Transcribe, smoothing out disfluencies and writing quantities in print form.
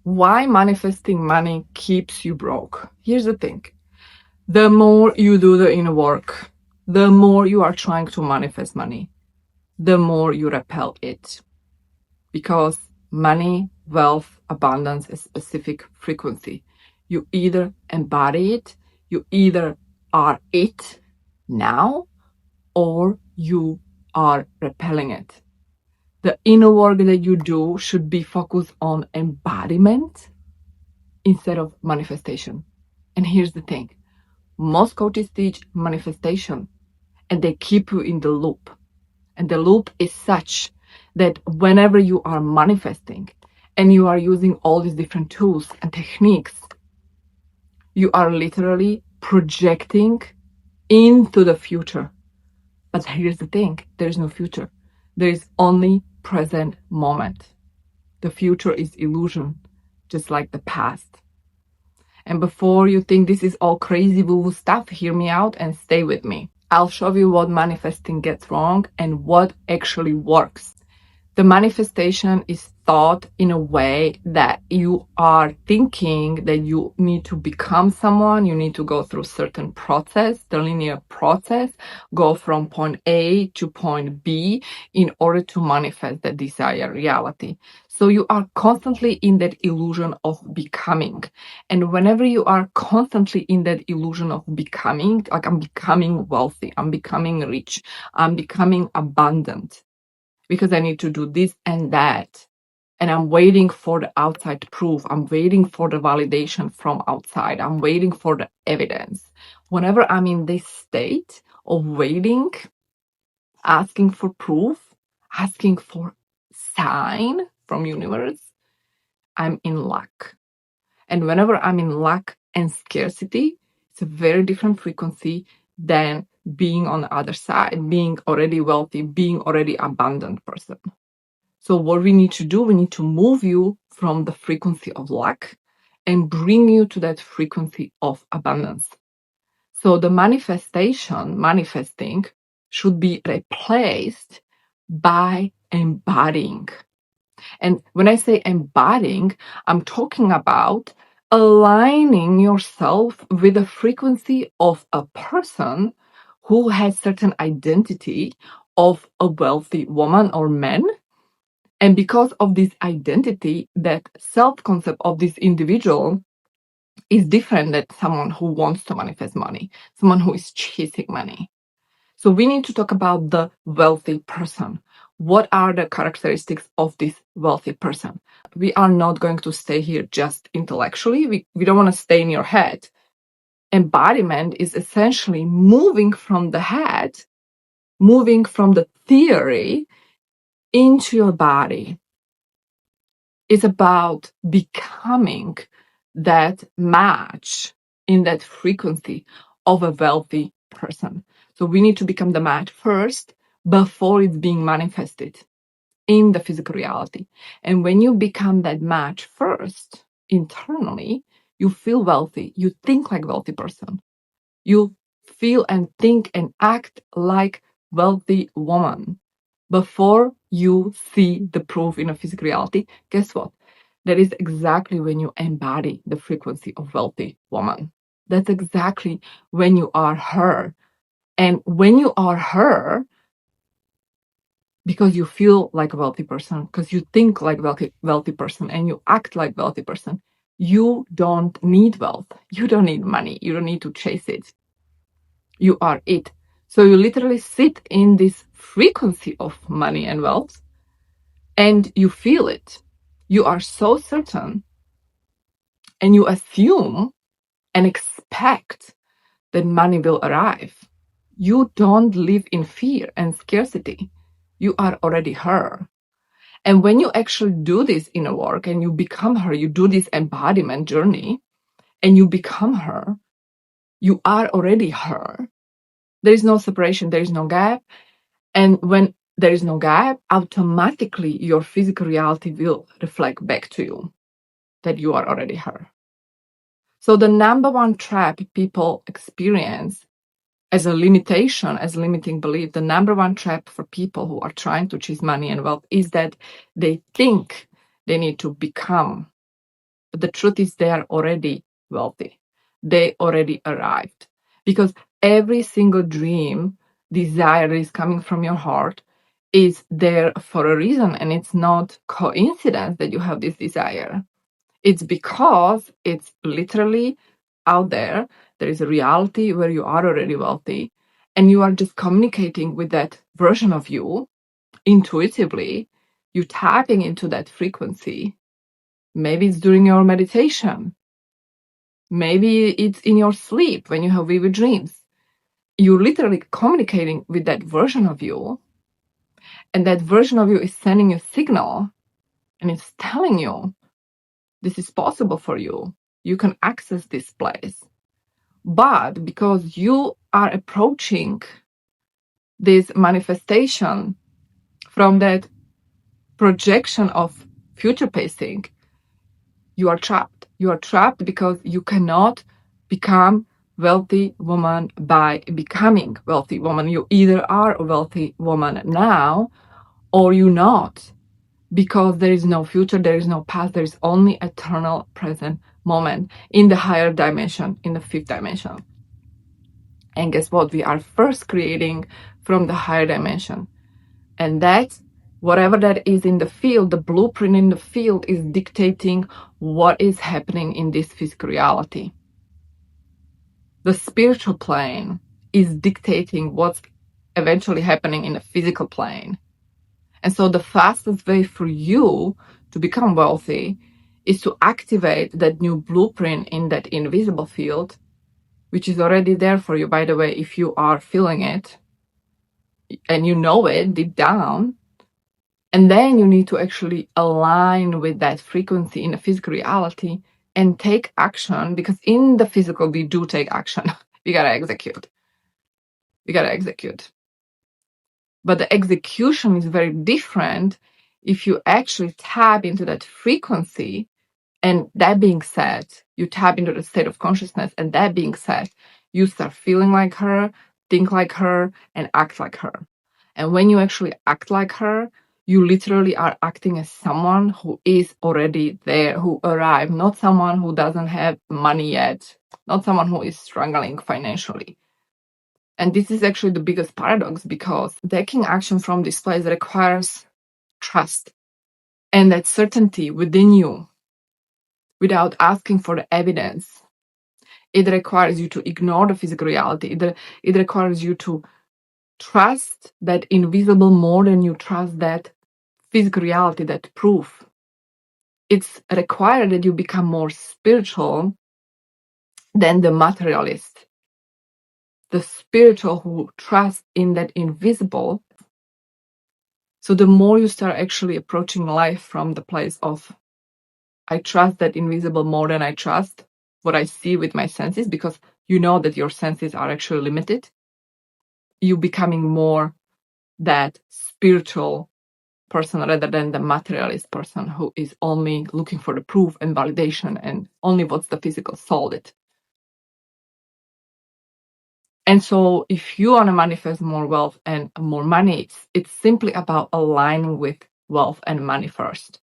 Why manifesting money keeps you broke? Here's the thing. The more you do the inner work, the more you are trying to manifest money, the more you repel it. Because money, wealth, abundance is specific frequency. You either embody it, you either are it now, or you are repelling it. The inner work that you do should be focused on embodiment instead of manifestation. And here's the thing. Most coaches teach manifestation and they keep you in the loop. And the loop is such that whenever you are manifesting and you are using all these different tools and techniques, you are literally projecting into the future. But here's the thing, there is no future. There is only present moment. The future is illusion, just like the past. And before you think this is all crazy woo-woo stuff, hear me out and stay with me. I'll show you what manifesting gets wrong and what actually works. The manifestation is thought in a way that you are thinking that you need to become someone, you need to go through certain process, the linear process, go from point A to point B in order to manifest the desired reality. So you are constantly in that illusion of becoming. And whenever you are constantly in that illusion of becoming, like I'm becoming wealthy, I'm becoming rich, I'm becoming abundant, because I need to do this and that. And I'm waiting for the outside proof. I'm waiting for the validation from outside. I'm waiting for the evidence. Whenever I'm in this state of waiting, asking for proof, asking for sign from universe, I'm in lack. And whenever I'm in lack and scarcity, it's a very different frequency than being on the other side, being already wealthy, being already abundant person. So what we need to do, we need to move you from the frequency of lack and bring you to that frequency of abundance. So the manifesting should be replaced by embodying. And when I say embodying, I'm talking about aligning yourself with the frequency of a person who has certain identity of a wealthy woman or man. And because of this identity, that self-concept of this individual is different than someone who wants to manifest money, someone who is chasing money. So we need to talk about the wealthy person. What are the characteristics of this wealthy person? We are not going to stay here just intellectually. We don't want to stay in your head. Embodiment is essentially moving from the head, moving from the theory into your body. It's about becoming that match in that frequency of a wealthy person. So we need to become the match first before it's being manifested in the physical reality. And when you become that match first internally, you feel wealthy. You think like a wealthy person. You feel and think and act like wealthy woman. Before you see the proof in a physical reality, guess what? That is exactly when you embody the frequency of wealthy woman. That's exactly when you are her. And when you are her, because you feel like a wealthy person, because you think like a wealthy person, and you act like a wealthy person, you don't need wealth. You don't need money. You don't need to chase it. You are it. So you literally sit in this frequency of money and wealth, and you feel it. You are so certain, and you assume and expect that money will arrive. You don't live in fear and scarcity. You are already her. And when you actually do this inner work and you become her, you do this embodiment journey and you become her, you are already her. There is no separation, there is no gap. And when there is no gap, automatically your physical reality will reflect back to you that you are already her. So the number one trap people experience as a limitation, as limiting belief, the number one trap for people who are trying to chase money and wealth is that they think they need to become But the truth is they are already wealthy. They already arrived. Because every single dream, desire that is coming from your heart is there for a reason. And it's not coincidence that you have this desire. It's because it's literally out there. There is a reality where you are already wealthy and you are just communicating with that version of you intuitively. You tapping into that frequency. Maybe it's during your meditation. Maybe it's in your sleep when you have vivid dreams. You're literally communicating with that version of you. And that version of you is sending you a signal and it's telling you this is possible for you. You can access this place. But because you are approaching this manifestation from that projection of future pacing, you are trapped. You are trapped because you cannot become wealthy woman by becoming wealthy woman. You either are a wealthy woman now or you not, because there is no future, there is no past, there is only eternal present moment in the higher dimension, in the fifth dimension. And guess what? We are first creating from the higher dimension. And that, whatever that is in the field, the blueprint in the field is dictating what is happening in this physical reality. The spiritual plane is dictating what's eventually happening in the physical plane. And so the fastest way for you to become wealthy is to activate that new blueprint in that invisible field, which is already there for you, by the way, if you are feeling it and you know it deep down. And then you need to actually align with that frequency in the physical reality and take action, because in the physical, we do take action. We gotta execute. But the execution is very different if you actually tap into that frequency. And that being said, you tap into the state of consciousness. And that being said, you start feeling like her, think like her, and act like her. And when you actually act like her, you literally are acting as someone who is already there, who arrived, not someone who doesn't have money yet, not someone who is struggling financially. And this is actually the biggest paradox, because taking action from this place requires trust and that certainty within you without asking for the evidence. It requires you to ignore the physical reality. It requires you to trust that invisible more than you trust that physical reality, that proof. It's required that you become more spiritual than the materialist, the spiritual who trusts in that invisible. So the more you start actually approaching life from the place of, I trust that invisible more than I trust what I see with my senses, because you know that your senses are actually limited, you becoming more that spiritual person rather than the materialist person who is only looking for the proof and validation and only what's the physical solid. And so if you want to manifest more wealth and more money, it's simply about aligning with wealth and money first.